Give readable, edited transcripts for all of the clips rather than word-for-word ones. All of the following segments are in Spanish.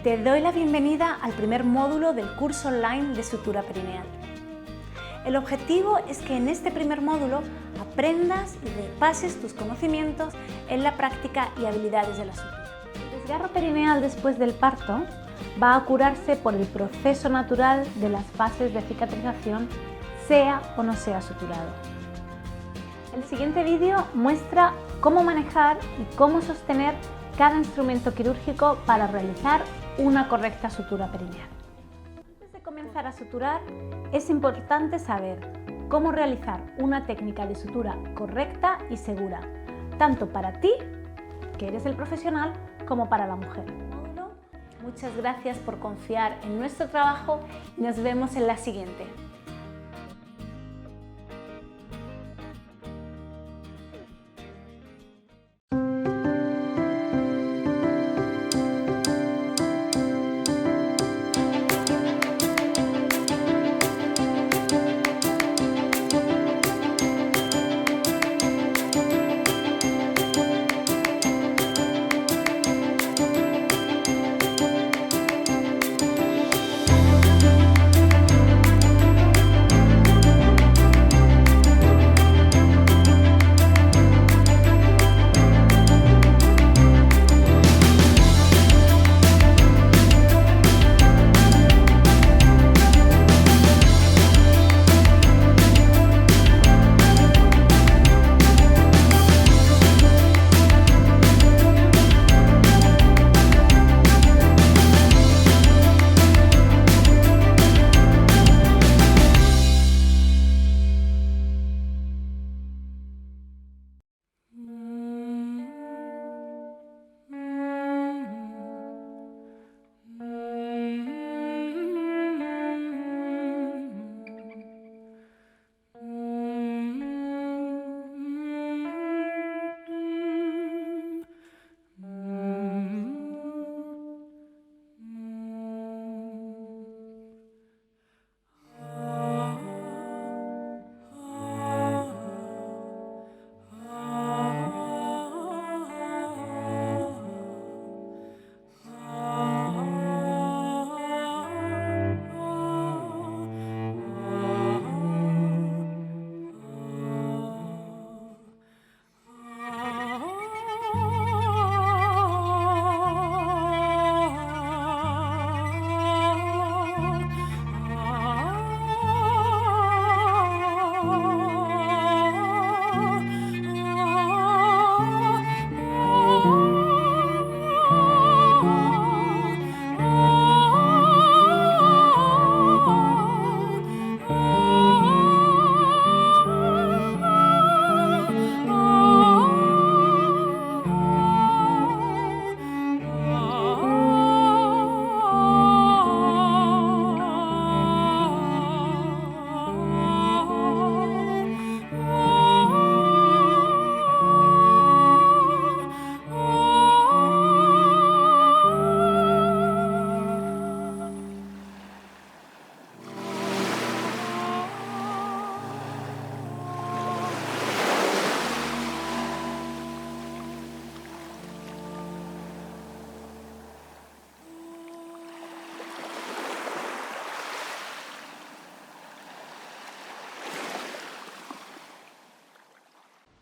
Te doy la bienvenida al primer módulo del curso online de sutura perineal. El objetivo es que en este primer módulo aprendas y repases tus conocimientos en la práctica y habilidades de la sutura. El desgarro perineal después del parto va a curarse por el proceso natural de las fases de cicatrización, sea o no sea suturado. El siguiente vídeo muestra cómo manejar y cómo sostener cada instrumento quirúrgico para realizar una correcta sutura perineal. Antes de comenzar a suturar, es importante saber cómo realizar una técnica de sutura correcta y segura, tanto para ti, que eres el profesional, como para la mujer. Muchas gracias por confiar en nuestro trabajo y nos vemos en la siguiente.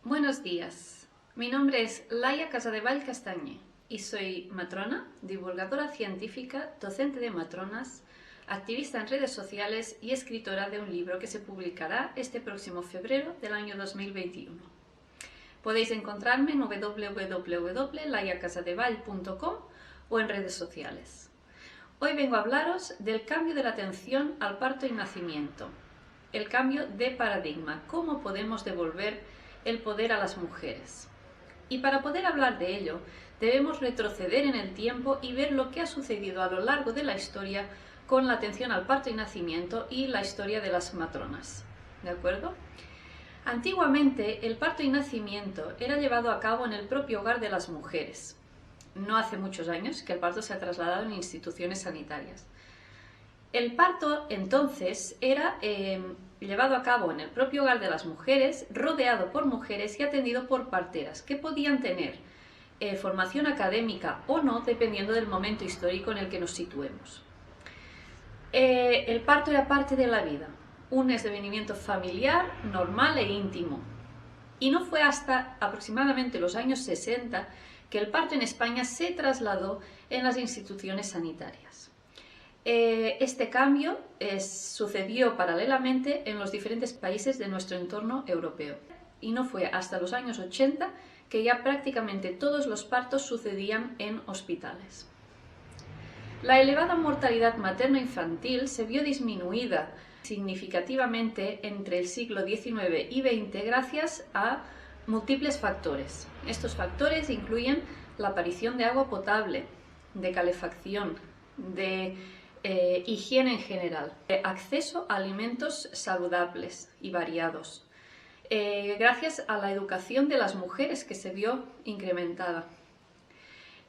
Buenos días, mi nombre es Laia Casadevall Castañé y soy matrona, divulgadora científica, docente de matronas, activista en redes sociales y escritora de un libro que se publicará este próximo febrero del año 2021. Podéis encontrarme en www.laiacasadevall.com o en redes sociales. Hoy vengo a hablaros del cambio de la atención al parto y nacimiento, el cambio de paradigma, cómo podemos devolver el poder a las mujeres. Y para poder hablar de ello, debemos retroceder en el tiempo y ver lo que ha sucedido a lo largo de la historia con la atención al parto y nacimiento y la historia de las matronas. ¿De acuerdo? Antiguamente, el parto y nacimiento era llevado a cabo en el propio hogar de las mujeres. No hace muchos años que el parto se ha trasladado en instituciones sanitarias. El parto, entonces, era llevado a cabo en el propio hogar de las mujeres, rodeado por mujeres y atendido por parteras, que podían tener formación académica o no, dependiendo del momento histórico en el que nos situemos. El parto era parte de la vida, un esdevenimiento familiar, normal e íntimo. Y no fue hasta aproximadamente los años 60 que el parto en España se trasladó en las instituciones sanitarias. Este cambio sucedió paralelamente en los diferentes países de nuestro entorno europeo. Y no fue hasta los años 80 que ya prácticamente todos los partos sucedían en hospitales. La elevada mortalidad materno-infantil se vio disminuida significativamente entre el siglo XIX y XX gracias a múltiples factores. Estos factores incluyen la aparición de agua potable, de calefacción, de higiene en general, de acceso a alimentos saludables y variados, gracias a la educación de las mujeres que se vio incrementada,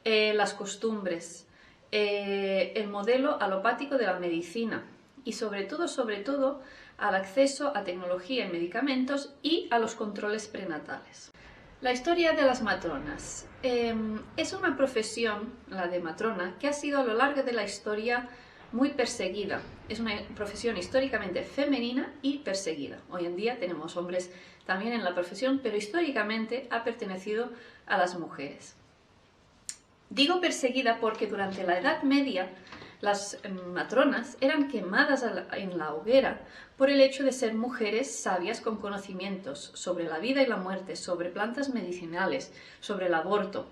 las costumbres, el modelo alopático de la medicina y sobre todo al acceso a tecnología y medicamentos y a los controles prenatales. La historia de las matronas. Es una profesión, la de matrona, que ha sido a lo largo de la historia muy perseguida. Es una profesión históricamente femenina y perseguida. Hoy en día tenemos hombres también en la profesión, pero históricamente ha pertenecido a las mujeres. Digo perseguida porque durante la Edad Media las matronas eran quemadas en la hoguera por el hecho de ser mujeres sabias con conocimientos sobre la vida y la muerte, sobre plantas medicinales, sobre el aborto,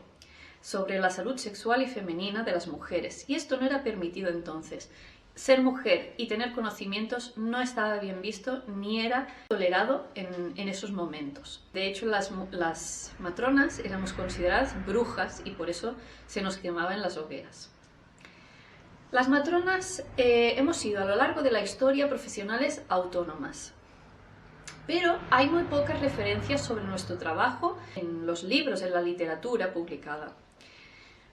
sobre la salud sexual y femenina de las mujeres. Y esto no era permitido entonces. Ser mujer y tener conocimientos no estaba bien visto ni era tolerado en esos momentos. De hecho, las matronas éramos consideradas brujas y por eso se nos quemaba en las hogueras. Las matronas hemos sido a lo largo de la historia profesionales autónomas, pero hay muy pocas referencias sobre nuestro trabajo en los libros, en la literatura publicada.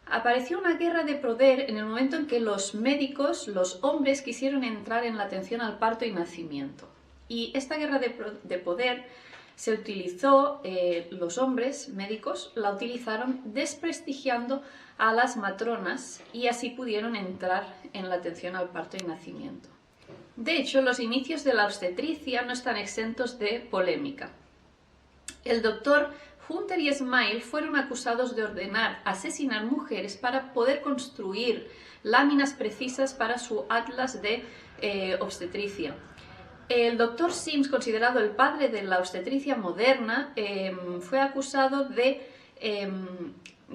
Apareció una guerra de poder en el momento en que los médicos, los hombres, quisieron entrar en la atención al parto y nacimiento. Y esta guerra de poder se utilizó, los hombres médicos la utilizaron desprestigiando a las matronas y así pudieron entrar en la atención al parto y nacimiento. De hecho, los inicios de la obstetricia no están exentos de polémica. El doctor Hunter y Smile fueron acusados de ordenar asesinar mujeres para poder construir láminas precisas para su atlas de obstetricia. El doctor Sims, considerado el padre de la obstetricia moderna, fue acusado de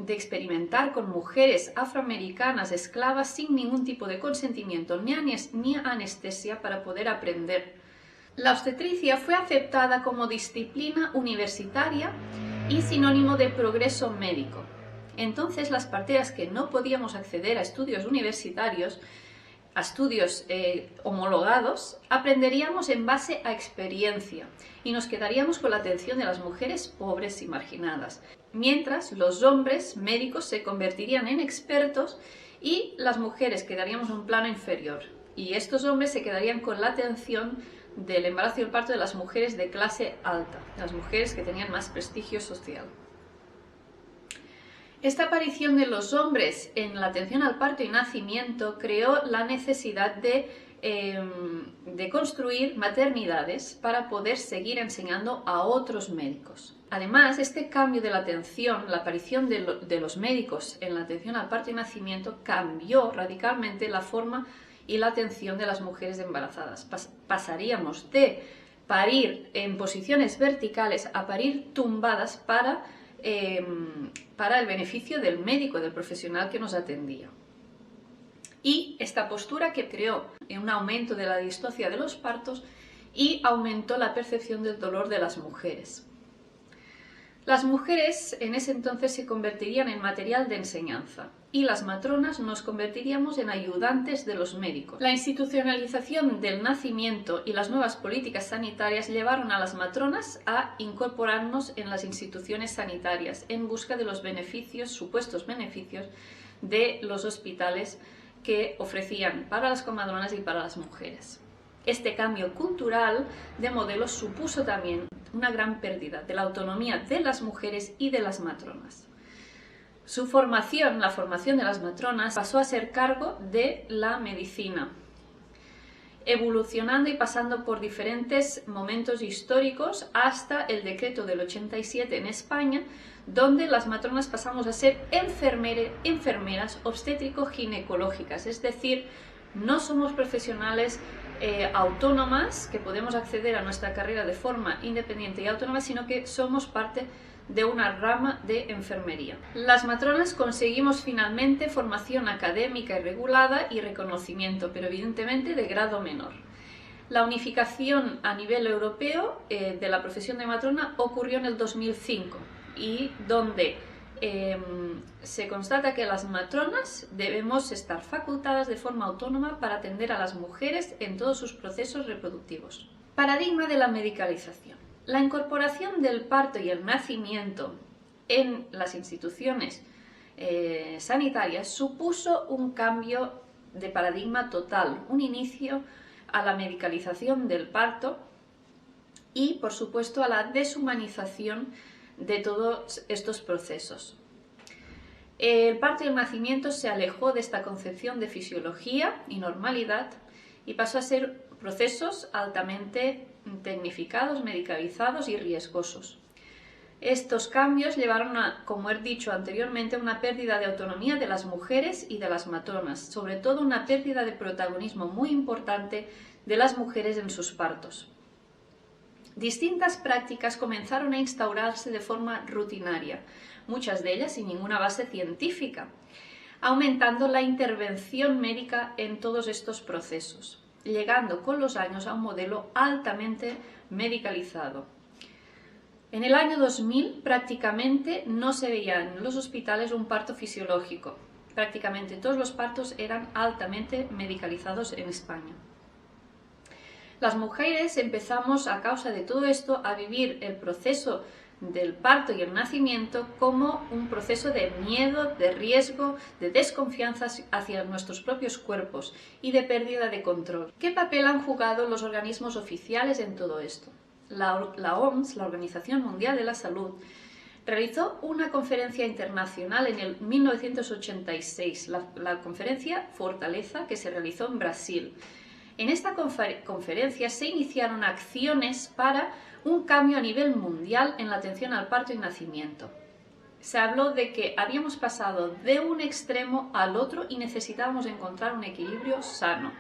experimentar con mujeres afroamericanas esclavas sin ningún tipo de consentimiento ni anestesia para poder aprender. La obstetricia fue aceptada como disciplina universitaria y sinónimo de progreso médico. Entonces, las parteras que no podíamos acceder a estudios universitarios, a estudios homologados, aprenderíamos en base a experiencia y nos quedaríamos con la atención de las mujeres pobres y marginadas, mientras los hombres médicos se convertirían en expertos y las mujeres quedaríamos en un plano inferior. Y estos hombres se quedarían con la atención del embarazo y el parto de las mujeres de clase alta, de las mujeres que tenían más prestigio social. Esta aparición de los hombres en la atención al parto y nacimiento creó la necesidad de construir maternidades para poder seguir enseñando a otros médicos. Además, este cambio de la atención, la aparición de los médicos en la atención al parto y nacimiento cambió radicalmente la forma y la atención de las mujeres embarazadas. Pasaríamos de parir en posiciones verticales a parir tumbadas para el beneficio del médico, del profesional que nos atendía. Y esta postura que creó un aumento de la distocia de los partos y aumentó la percepción del dolor de las mujeres. Las mujeres en ese entonces se convertirían en material de enseñanza y las matronas nos convertiríamos en ayudantes de los médicos. La institucionalización del nacimiento y las nuevas políticas sanitarias llevaron a las matronas a incorporarnos en las instituciones sanitarias en busca de los beneficios, supuestos beneficios, de los hospitales que ofrecían para las comadronas y para las mujeres. Este cambio cultural de modelos supuso también una gran pérdida de la autonomía de las mujeres y de las matronas. Su formación, la formación de las matronas, pasó a ser cargo de la medicina, evolucionando y pasando por diferentes momentos históricos hasta el decreto del 87 en España, donde las matronas pasamos a ser enfermeras obstétrico-ginecológicas, es decir, no somos profesionales autónomas que podemos acceder a nuestra carrera de forma independiente y autónoma, sino que somos parte de una rama de enfermería. Las matronas conseguimos finalmente formación académica y regulada y reconocimiento, pero evidentemente de grado menor. La unificación a nivel europeo de la profesión de matrona ocurrió en el 2005 y donde se constata que las matronas debemos estar facultadas de forma autónoma para atender a las mujeres en todos sus procesos reproductivos. Paradigma de la medicalización. La incorporación del parto y el nacimiento en las instituciones sanitarias supuso un cambio de paradigma total, un inicio a la medicalización del parto y, por supuesto, a la deshumanización de todos estos procesos. El parto y el nacimiento se alejó de esta concepción de fisiología y normalidad y pasó a ser procesos altamente tecnificados, medicalizados y riesgosos. Estos cambios llevaron a, como he dicho anteriormente, una pérdida de autonomía de las mujeres y de las matronas, sobre todo una pérdida de protagonismo muy importante de las mujeres en sus partos. Distintas prácticas comenzaron a instaurarse de forma rutinaria, muchas de ellas sin ninguna base científica, aumentando la intervención médica en todos estos procesos, llegando con los años a un modelo altamente medicalizado. En el año 2000 prácticamente no se veía en los hospitales un parto fisiológico. Prácticamente todos los partos eran altamente medicalizados en España. Las mujeres empezamos, a causa de todo esto, a vivir el proceso del parto y el nacimiento como un proceso de miedo, de riesgo, de desconfianza hacia nuestros propios cuerpos y de pérdida de control. ¿Qué papel han jugado los organismos oficiales en todo esto? La OMS, la Organización Mundial de la Salud, realizó una conferencia internacional en el 1986, la conferencia Fortaleza, que se realizó en Brasil. En esta conferencia se iniciaron acciones para un cambio a nivel mundial en la atención al parto y nacimiento. Se habló de que habíamos pasado de un extremo al otro y necesitábamos encontrar un equilibrio sano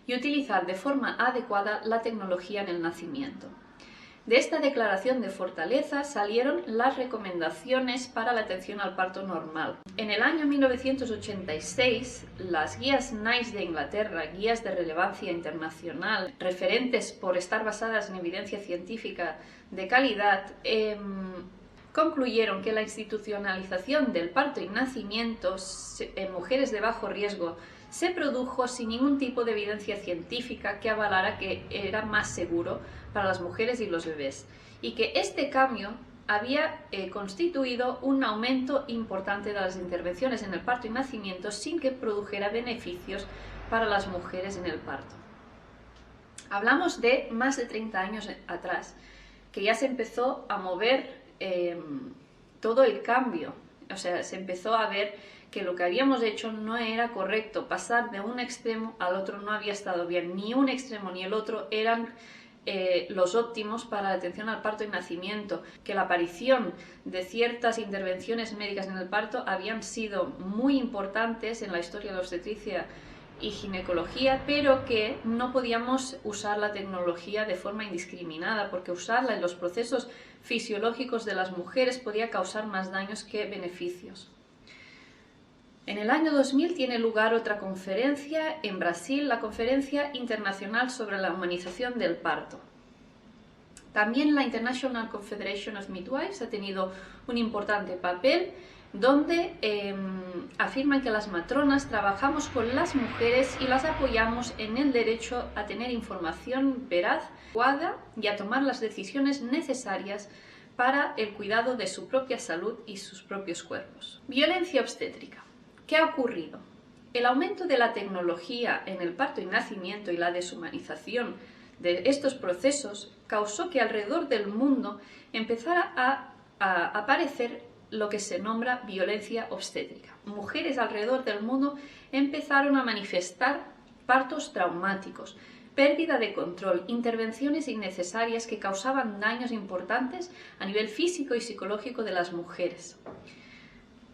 y utilizar de forma adecuada la tecnología en el nacimiento. De esta declaración de fortaleza salieron las recomendaciones para la atención al parto normal. En el año 1986, las guías NICE de Inglaterra, guías de relevancia internacional, referentes por estar basadas en evidencia científica de calidad, concluyeron que la institucionalización del parto y nacimiento en mujeres de bajo riesgo se produjo sin ningún tipo de evidencia científica que avalara que era más seguro para las mujeres y los bebés, y que este cambio había constituido un aumento importante de las intervenciones en el parto y nacimiento sin que produjera beneficios para las mujeres en el parto. Hablamos de más de 30 años atrás, que ya se empezó a mover todo el cambio, o sea, se empezó a ver que lo que habíamos hecho no era correcto, pasar de un extremo al otro no había estado bien, ni un extremo ni el otro eran los óptimos para la atención al parto y nacimiento, que la aparición de ciertas intervenciones médicas en el parto habían sido muy importantes en la historia de la obstetricia y ginecología, pero que no podíamos usar la tecnología de forma indiscriminada, porque usarla en los procesos fisiológicos de las mujeres podía causar más daños que beneficios. En el año 2000 tiene lugar otra conferencia en Brasil, la Conferencia Internacional sobre la Humanización del Parto. También la International Confederation of Midwives ha tenido un importante papel, donde afirman que las matronas trabajamos con las mujeres y las apoyamos en el derecho a tener información veraz, adecuada y a tomar las decisiones necesarias para el cuidado de su propia salud y sus propios cuerpos. Violencia obstétrica. ¿Qué ha ocurrido? El aumento de la tecnología en el parto y nacimiento y la deshumanización de estos procesos causó que alrededor del mundo empezara a aparecer lo que se nombra violencia obstétrica. Mujeres alrededor del mundo empezaron a manifestar partos traumáticos, pérdida de control, intervenciones innecesarias que causaban daños importantes a nivel físico y psicológico de las mujeres.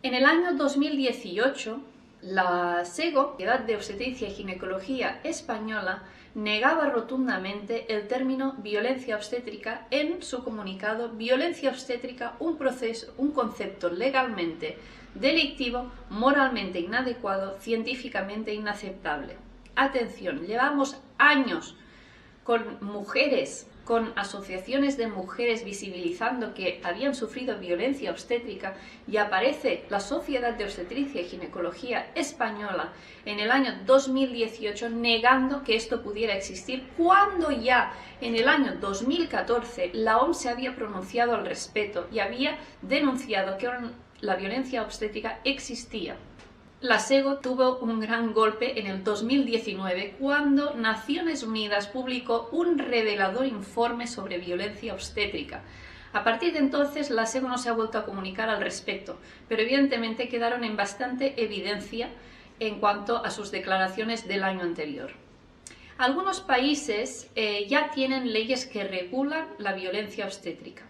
En el año 2018, la SEGO, Sociedad de Obstetricia y Ginecología Española, negaba rotundamente el término violencia obstétrica en su comunicado Violencia obstétrica, un concepto legalmente delictivo, moralmente inadecuado, científicamente inaceptable. Atención, llevamos años con mujeres, con asociaciones de mujeres visibilizando que habían sufrido violencia obstétrica y aparece la Sociedad de Obstetricia y Ginecología Española en el año 2018 negando que esto pudiera existir, cuando ya en el año 2014 la OMS se había pronunciado al respecto y había denunciado que la violencia obstétrica existía. La SEGO tuvo un gran golpe en el 2019 cuando Naciones Unidas publicó un revelador informe sobre violencia obstétrica. A partir de entonces la SEGO no se ha vuelto a comunicar al respecto, pero evidentemente quedaron en bastante evidencia en cuanto a sus declaraciones del año anterior. Algunos países ya tienen leyes que regulan la violencia obstétrica.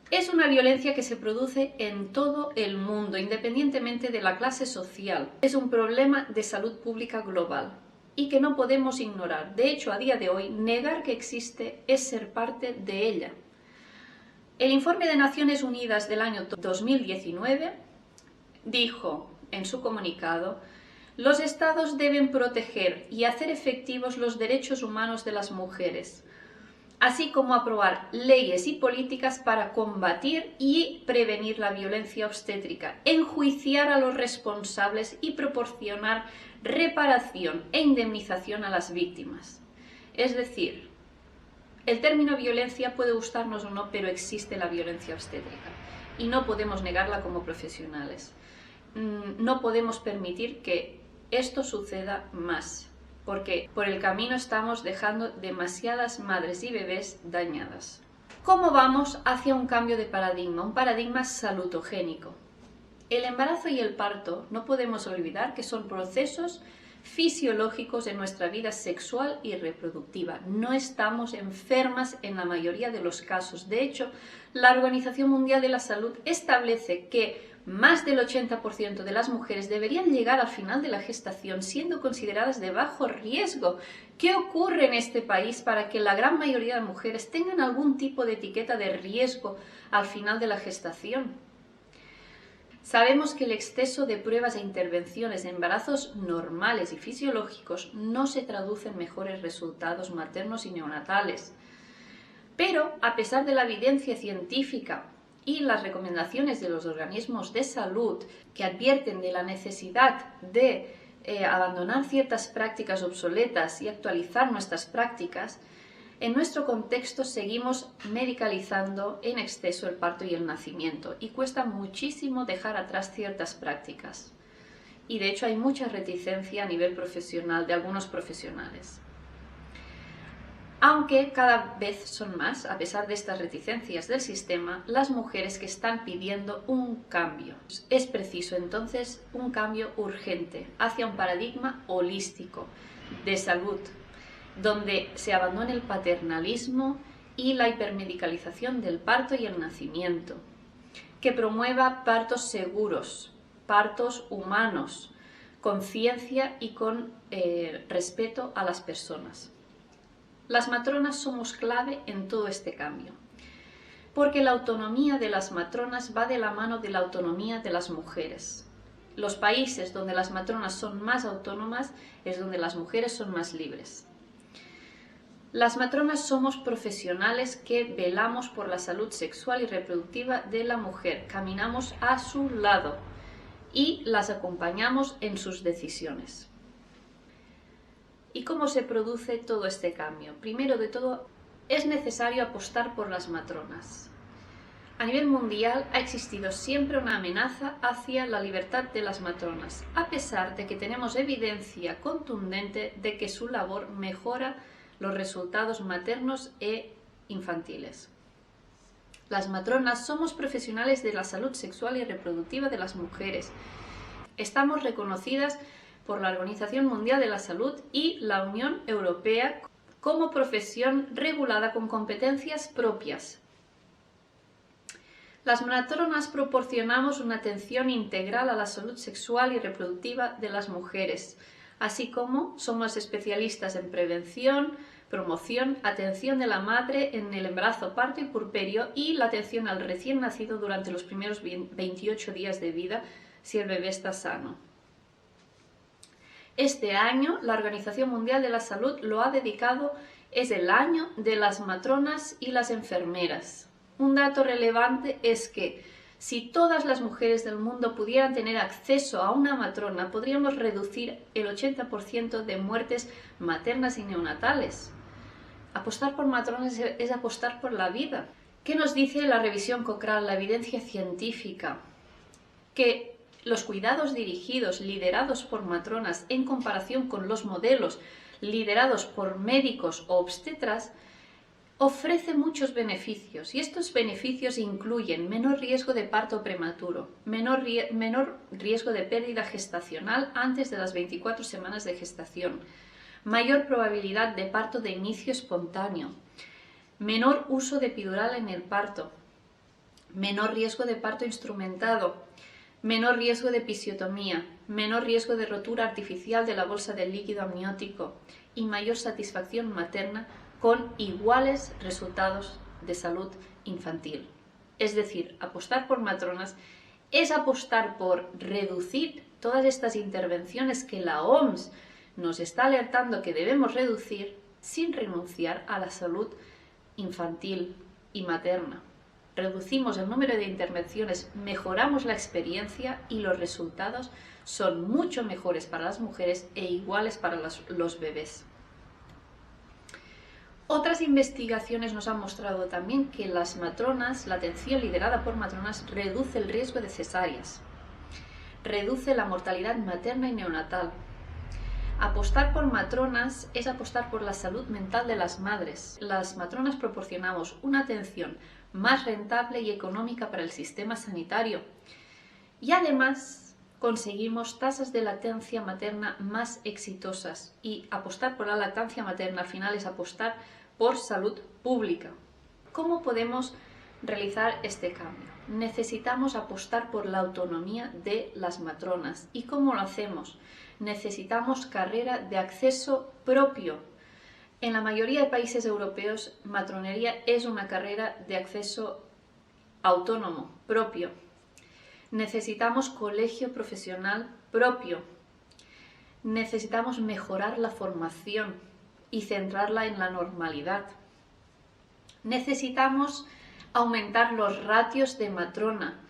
Es una violencia que se produce en todo el mundo, independientemente de la clase social. Es un problema de salud pública global y que no podemos ignorar. De hecho, a día de hoy, negar que existe es ser parte de ella. El informe de Naciones Unidas del año 2019 dijo en su comunicado: los Estados deben proteger y hacer efectivos los derechos humanos de las mujeres, así como aprobar leyes y políticas para combatir y prevenir la violencia obstétrica, enjuiciar a los responsables y proporcionar reparación e indemnización a las víctimas. Es decir, el término violencia puede gustarnos o no, pero existe la violencia obstétrica y no podemos negarla como profesionales. No podemos permitir que esto suceda más, porque por el camino estamos dejando demasiadas madres y bebés dañadas. ¿Cómo vamos hacia un cambio de paradigma? Un paradigma salutogénico. El embarazo y el parto no podemos olvidar que son procesos fisiológicos en nuestra vida sexual y reproductiva. No estamos enfermas en la mayoría de los casos. De hecho, la Organización Mundial de la Salud establece que más del 80% de las mujeres deberían llegar al final de la gestación siendo consideradas de bajo riesgo. ¿Qué ocurre en este país para que la gran mayoría de mujeres tengan algún tipo de etiqueta de riesgo al final de la gestación? Sabemos que el exceso de pruebas e intervenciones en embarazos normales y fisiológicos no se traduce en mejores resultados maternos y neonatales. Pero, a pesar de la evidencia científica y las recomendaciones de los organismos de salud que advierten de la necesidad de abandonar ciertas prácticas obsoletas y actualizar nuestras prácticas, en nuestro contexto seguimos medicalizando en exceso el parto y el nacimiento y cuesta muchísimo dejar atrás ciertas prácticas. Y de hecho hay mucha reticencia a nivel profesional de algunos profesionales. Aunque cada vez son más, a pesar de estas reticencias del sistema, las mujeres que están pidiendo un cambio. Es preciso entonces un cambio urgente hacia un paradigma holístico de salud, donde se abandone el paternalismo y la hipermedicalización del parto y el nacimiento, que promueva partos seguros, partos humanos, con ciencia y con respeto a las personas. Las matronas somos clave en todo este cambio, porque la autonomía de las matronas va de la mano de la autonomía de las mujeres. Los países donde las matronas son más autónomas es donde las mujeres son más libres. Las matronas somos profesionales que velamos por la salud sexual y reproductiva de la mujer, caminamos a su lado y las acompañamos en sus decisiones. ¿Y cómo se produce todo este cambio? Primero de todo, es necesario apostar por las matronas. A nivel mundial ha existido siempre una amenaza hacia la libertad de las matronas, a pesar de que tenemos evidencia contundente de que su labor mejora los resultados maternos e infantiles. Las matronas somos profesionales de la salud sexual y reproductiva de las mujeres. Estamos reconocidas por la Organización Mundial de la Salud y la Unión Europea como profesión regulada con competencias propias. Las matronas proporcionamos una atención integral a la salud sexual y reproductiva de las mujeres, así como somos especialistas en prevención, promoción, atención de la madre en el embarazo, parto y puerperio y la atención al recién nacido durante los primeros 28 días de vida si el bebé está sano. Este año la Organización Mundial de la Salud lo ha dedicado, es el año de las matronas y las enfermeras. Un dato relevante es que si todas las mujeres del mundo pudieran tener acceso a una matrona, podríamos reducir el 80% de muertes maternas y neonatales. Apostar por matronas es apostar por la vida. ¿Qué nos dice la revisión Cochrane, la evidencia científica? Que los cuidados dirigidos, liderados por matronas, en comparación con los modelos liderados por médicos o obstetras, ofrece muchos beneficios, y estos beneficios incluyen menor riesgo de parto prematuro, menor riesgo de pérdida gestacional antes de las 24 semanas de gestación, mayor probabilidad de parto de inicio espontáneo, menor uso de epidural en el parto, menor riesgo de parto instrumentado, menor riesgo de episiotomía, menor riesgo de rotura artificial de la bolsa del líquido amniótico y mayor satisfacción materna con iguales resultados de salud infantil. Es decir, apostar por matronas es apostar por reducir todas estas intervenciones que la OMS nos está alertando que debemos reducir sin renunciar a la salud infantil y materna. Reducimos el número de intervenciones, mejoramos la experiencia y los resultados son mucho mejores para las mujeres e iguales para los bebés. Otras investigaciones nos han mostrado también que las matronas, la atención liderada por matronas, reduce el riesgo de cesáreas, reduce la mortalidad materna y neonatal. Apostar por matronas es apostar por la salud mental de las madres. Las matronas proporcionamos una atención más rentable y económica para el sistema sanitario y además conseguimos tasas de lactancia materna más exitosas, y apostar por la lactancia materna al final es apostar por salud pública. ¿Cómo podemos realizar este cambio? Necesitamos apostar por la autonomía de las matronas. ¿Y cómo lo hacemos? Necesitamos carrera de acceso propio. En la mayoría de países europeos, matronería es una carrera de acceso autónomo, propio. Necesitamos colegio profesional propio. Necesitamos mejorar la formación y centrarla en la normalidad. Necesitamos aumentar los ratios de matrona.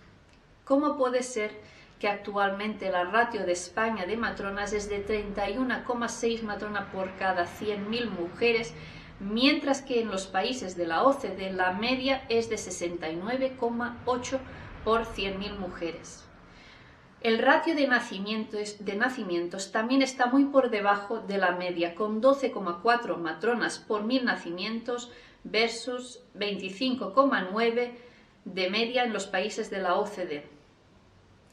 ¿Cómo puede ser que actualmente la ratio de España de matronas es de 31,6 matrona por cada 100.000 mujeres, mientras que en los países de la OCDE la media es de 69,8 por 100.000 mujeres? El ratio de nacimientos también está muy por debajo de la media, con 12,4 matronas por 1.000 nacimientos versus 25,9 de media en los países de la OCDE.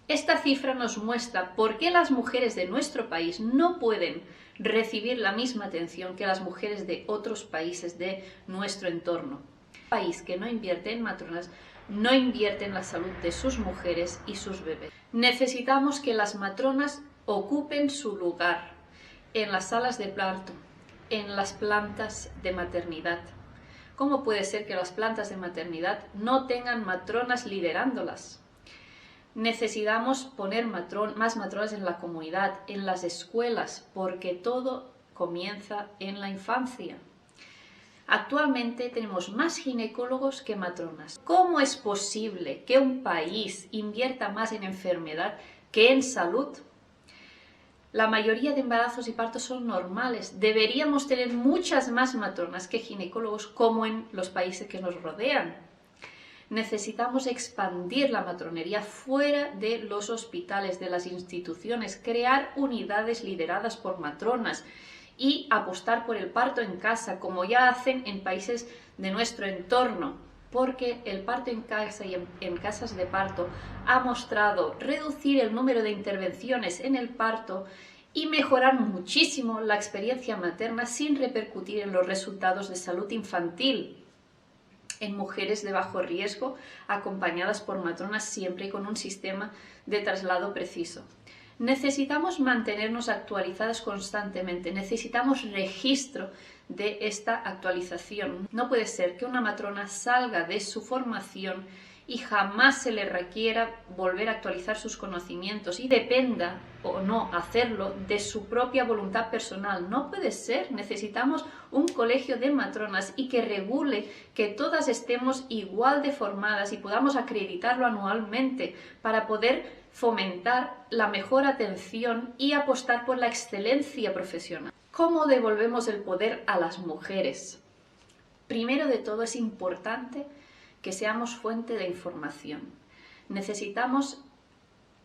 Esta cifra nos muestra por qué las mujeres de nuestro país no pueden recibir la misma atención que las mujeres de otros países de nuestro entorno. Un país que no invierte en matronas no invierte en la salud de sus mujeres y sus bebés. Necesitamos que las matronas ocupen su lugar en las salas de parto, en las plantas de maternidad. ¿Cómo puede ser que las plantas de maternidad no tengan matronas liderándolas? Necesitamos poner más matronas en la comunidad, en las escuelas, porque todo comienza en la infancia. Actualmente tenemos más ginecólogos que matronas. ¿Cómo es posible que un país invierta más en enfermedad que en salud? La mayoría de embarazos y partos son normales. Deberíamos tener muchas más matronas que ginecólogos, como en los países que nos rodean. Necesitamos expandir la matronería fuera de los hospitales, de las instituciones, crear unidades lideradas por matronas y apostar por el parto en casa, como ya hacen en países de nuestro entorno. porque el parto en casa y en casas de parto ha mostrado reducir el número de intervenciones en el parto y mejorar muchísimo la experiencia materna sin repercutir en los resultados de salud infantil en mujeres de bajo riesgo, acompañadas por matronas siempre y con un sistema de traslado preciso. Necesitamos mantenernos actualizadas constantemente, necesitamos registro de esta actualización. No puede ser que una matrona salga de su formación y jamás se le requiera volver a actualizar sus conocimientos y dependa o no hacerlo de su propia voluntad personal. No puede ser. Necesitamos un colegio de matronas y que regule que todas estemos igual de formadas y podamos acreditarlo anualmente para poder fomentar la mejor atención y apostar por la excelencia profesional. ¿Cómo devolvemos el poder a las mujeres? Primero de todo, es importante que seamos fuente de información. Necesitamos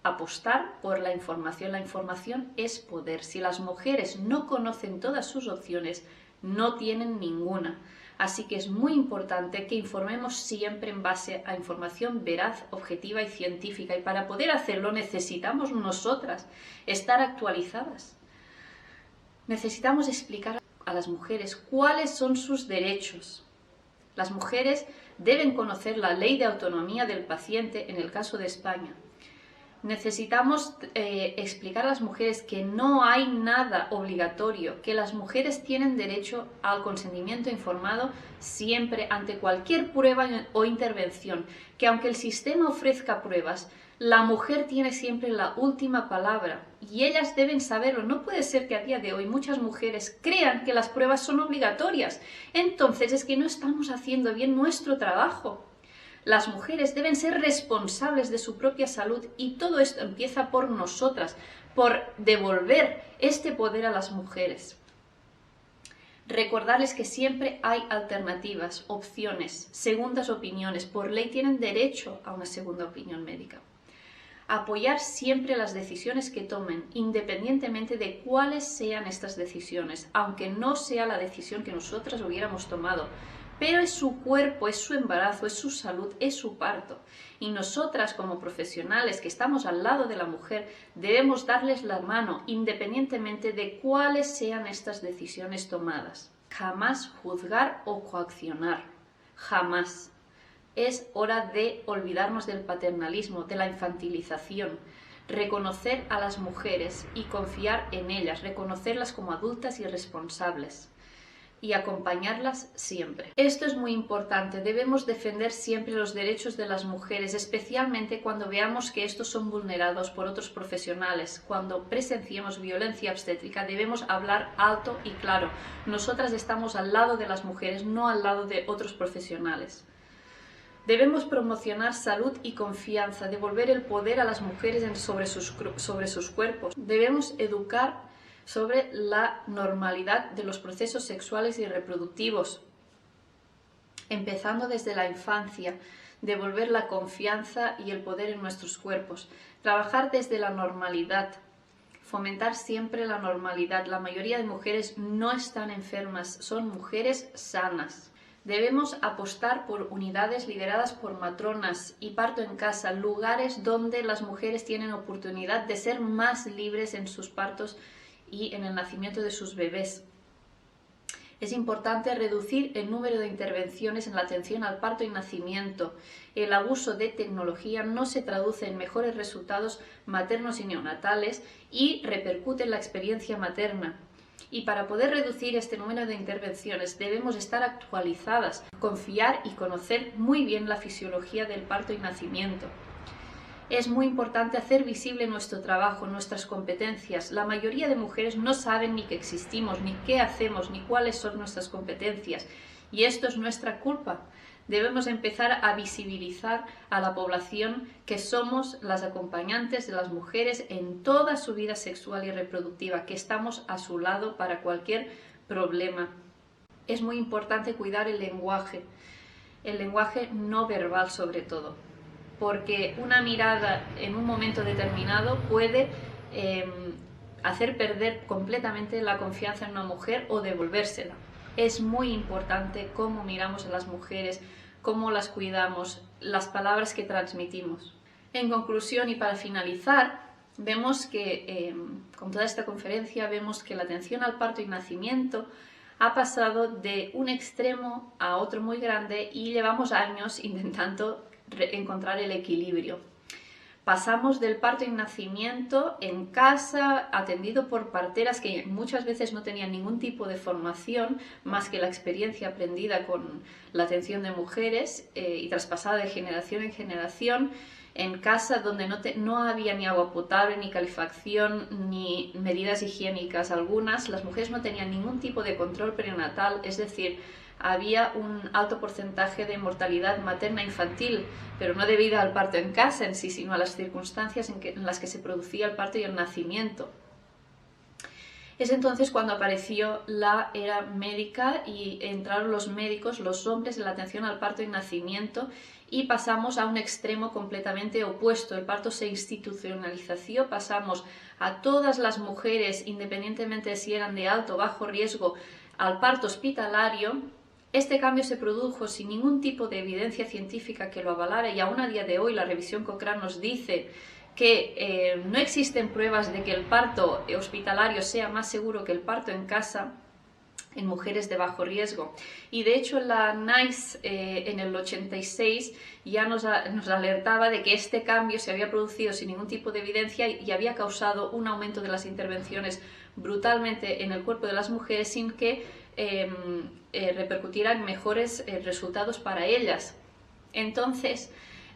apostar por la información. La información es poder. Si las mujeres no conocen todas sus opciones, no tienen ninguna. Así que es muy importante que informemos siempre en base a información veraz, objetiva y científica. Y para poder hacerlo necesitamos nosotras estar actualizadas. Necesitamos explicar a las mujeres cuáles son sus derechos. Las mujeres deben conocer la ley de autonomía del paciente en el caso de España. Necesitamos explicar a las mujeres que no hay nada obligatorio, que las mujeres tienen derecho al consentimiento informado siempre ante cualquier prueba o intervención, que aunque el sistema ofrezca pruebas, la mujer tiene siempre la última palabra y ellas deben saberlo. No puede ser que a día de hoy muchas mujeres crean que las pruebas son obligatorias. Entonces es que no estamos haciendo bien nuestro trabajo. Las mujeres deben ser responsables de su propia salud y todo esto empieza por nosotras, por devolver este poder a las mujeres. Recordarles que siempre hay alternativas, opciones, segundas opiniones. Por ley tienen derecho a una segunda opinión médica. Apoyar siempre las decisiones que tomen, independientemente de cuáles sean estas decisiones, aunque no sea la decisión que nosotras hubiéramos tomado. Pero es su cuerpo, es su embarazo, es su salud, es su parto. Y nosotras como profesionales que estamos al lado de la mujer debemos darles la mano independientemente de cuáles sean estas decisiones tomadas. Jamás juzgar o coaccionar. Jamás. Es hora de olvidarnos del paternalismo, de la infantilización. Reconocer a las mujeres y confiar en ellas, reconocerlas como adultas y responsables. Y acompañarlas siempre. Esto es muy importante, debemos defender siempre los derechos de las mujeres, especialmente cuando veamos que estos son vulnerados por otros profesionales. Cuando presenciemos violencia obstétrica debemos hablar alto y claro. Nosotras estamos al lado de las mujeres, no al lado de otros profesionales. Debemos promocionar salud y confianza, devolver el poder a las mujeres sobre sus cuerpos. Debemos educar sobre la normalidad de los procesos sexuales y reproductivos, empezando desde la infancia, devolver la confianza y el poder en nuestros cuerpos, trabajar desde la normalidad, fomentar siempre la normalidad. La mayoría de mujeres no están enfermas, son mujeres sanas. Debemos apostar por unidades lideradas por matronas y parto en casa, lugares donde las mujeres tienen oportunidad de ser más libres en sus partos y en el nacimiento de sus bebés. Es importante reducir el número de intervenciones en la atención al parto y nacimiento. El abuso de tecnología no se traduce en mejores resultados maternos y neonatales y repercute en la experiencia materna. Y para poder reducir este número de intervenciones debemos estar actualizadas, confiar y conocer muy bien la fisiología del parto y nacimiento. Es muy importante hacer visible nuestro trabajo, nuestras competencias. La mayoría de mujeres no saben ni que existimos, ni qué hacemos, ni cuáles son nuestras competencias. Y esto es nuestra culpa. Debemos empezar a visibilizar a la población que somos las acompañantes de las mujeres en toda su vida sexual y reproductiva, que estamos a su lado para cualquier problema. Es muy importante cuidar el lenguaje no verbal sobre todo, porque una mirada en un momento determinado puede hacer perder completamente la confianza en una mujer o devolvérsela. Es muy importante cómo miramos a las mujeres, cómo las cuidamos, las palabras que transmitimos. En conclusión y para finalizar, vemos que con toda esta conferencia vemos que la atención al parto y nacimiento ha pasado de un extremo a otro muy grande y llevamos años intentando encontrar el equilibrio. Pasamos del parto y nacimiento en casa, atendido por parteras que muchas veces no tenían ningún tipo de formación, más que la experiencia aprendida con la atención de mujeres y traspasada de generación en generación, en casa donde no había ni agua potable, ni calefacción, ni medidas higiénicas algunas. Las mujeres no tenían ningún tipo de control perinatal, es decir, había un alto porcentaje de mortalidad materna infantil, pero no debido al parto en casa en sí, sino a las circunstancias en las que se producía el parto y el nacimiento. Es entonces cuando apareció la era médica y entraron los médicos, los hombres, en la atención al parto y nacimiento, y pasamos a un extremo completamente opuesto. El parto se institucionalizó, pasamos a todas las mujeres, independientemente de si eran de alto o bajo riesgo, al parto hospitalario. Este cambio se produjo sin ningún tipo de evidencia científica que lo avalara y aún a día de hoy la revisión Cochrane nos dice que no existen pruebas de que el parto hospitalario sea más seguro que el parto en casa en mujeres de bajo riesgo. Y de hecho la NICE en el 86 ya nos alertaba de que este cambio se había producido sin ningún tipo de evidencia y había causado un aumento de las intervenciones brutalmente en el cuerpo de las mujeres sin que repercutieran mejores resultados para ellas. Entonces,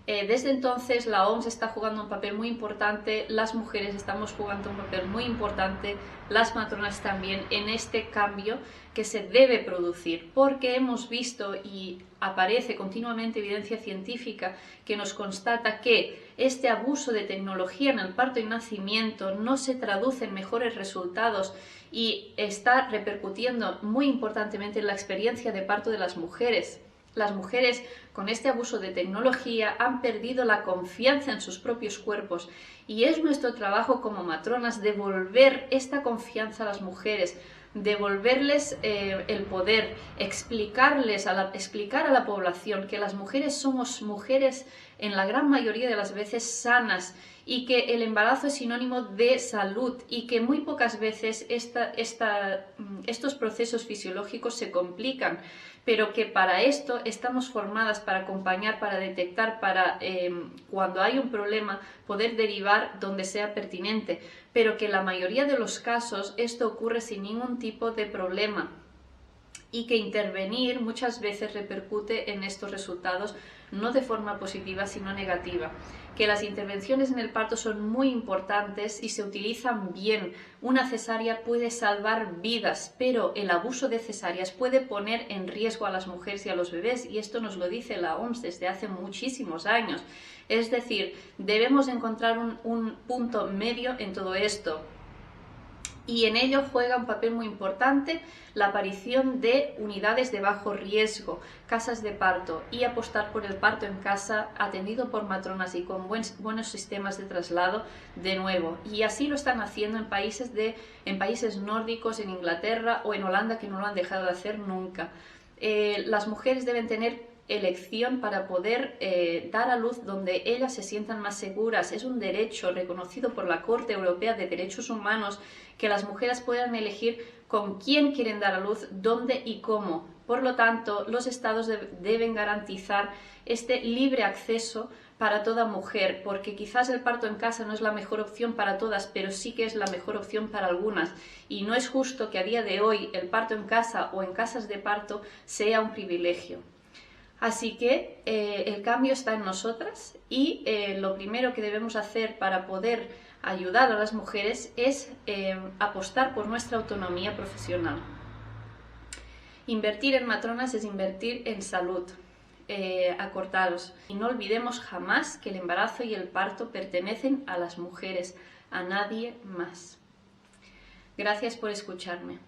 desde entonces la OMS está jugando un papel muy importante, las mujeres estamos jugando un papel muy importante, las matronas también, en este cambio que se debe producir, porque hemos visto y aparece continuamente evidencia científica que nos constata que este abuso de tecnología en el parto y nacimiento no se traduce en mejores resultados y está repercutiendo muy importantemente en la experiencia de parto de las mujeres. Las mujeres con este abuso de tecnología han perdido la confianza en sus propios cuerpos y es nuestro trabajo como matronas devolver esta confianza a las mujeres, devolverles el poder, explicar a la población que las mujeres somos mujeres en la gran mayoría de las veces sanas y que el embarazo es sinónimo de salud y que muy pocas veces estos procesos fisiológicos se complican, pero que para esto estamos formadas para acompañar, para detectar, para cuando hay un problema poder derivar donde sea pertinente, pero que en la mayoría de los casos esto ocurre sin ningún tipo de problema y que intervenir muchas veces repercute en estos resultados no de forma positiva sino negativa, que las intervenciones en el parto son muy importantes y se utilizan bien. Una cesárea puede salvar vidas, pero el abuso de cesáreas puede poner en riesgo a las mujeres y a los bebés, y esto nos lo dice la OMS desde hace muchísimos años. Es decir, debemos encontrar un punto medio en todo esto. Y en ello juega un papel muy importante la aparición de unidades de bajo riesgo, casas de parto, y apostar por el parto en casa atendido por matronas y con buenos sistemas de traslado de nuevo. Y así lo están haciendo en países nórdicos, en Inglaterra o en Holanda, que no lo han dejado de hacer nunca. Las mujeres deben tener elección para poder dar a luz donde ellas se sientan más seguras. Es un derecho reconocido por la Corte Europea de Derechos Humanos que las mujeres puedan elegir con quién quieren dar a luz, dónde y cómo. Por lo tanto, los estados deben garantizar este libre acceso para toda mujer, porque quizás el parto en casa no es la mejor opción para todas, pero sí que es la mejor opción para algunas, y no es justo que a día de hoy el parto en casa o en casas de parto sea un privilegio. Así que el cambio está en nosotras y lo primero que debemos hacer para poder ayudar a las mujeres es apostar por nuestra autonomía profesional. Invertir en matronas es invertir en salud. Acordaros. Y no olvidemos jamás que el embarazo y el parto pertenecen a las mujeres, a nadie más. Gracias por escucharme.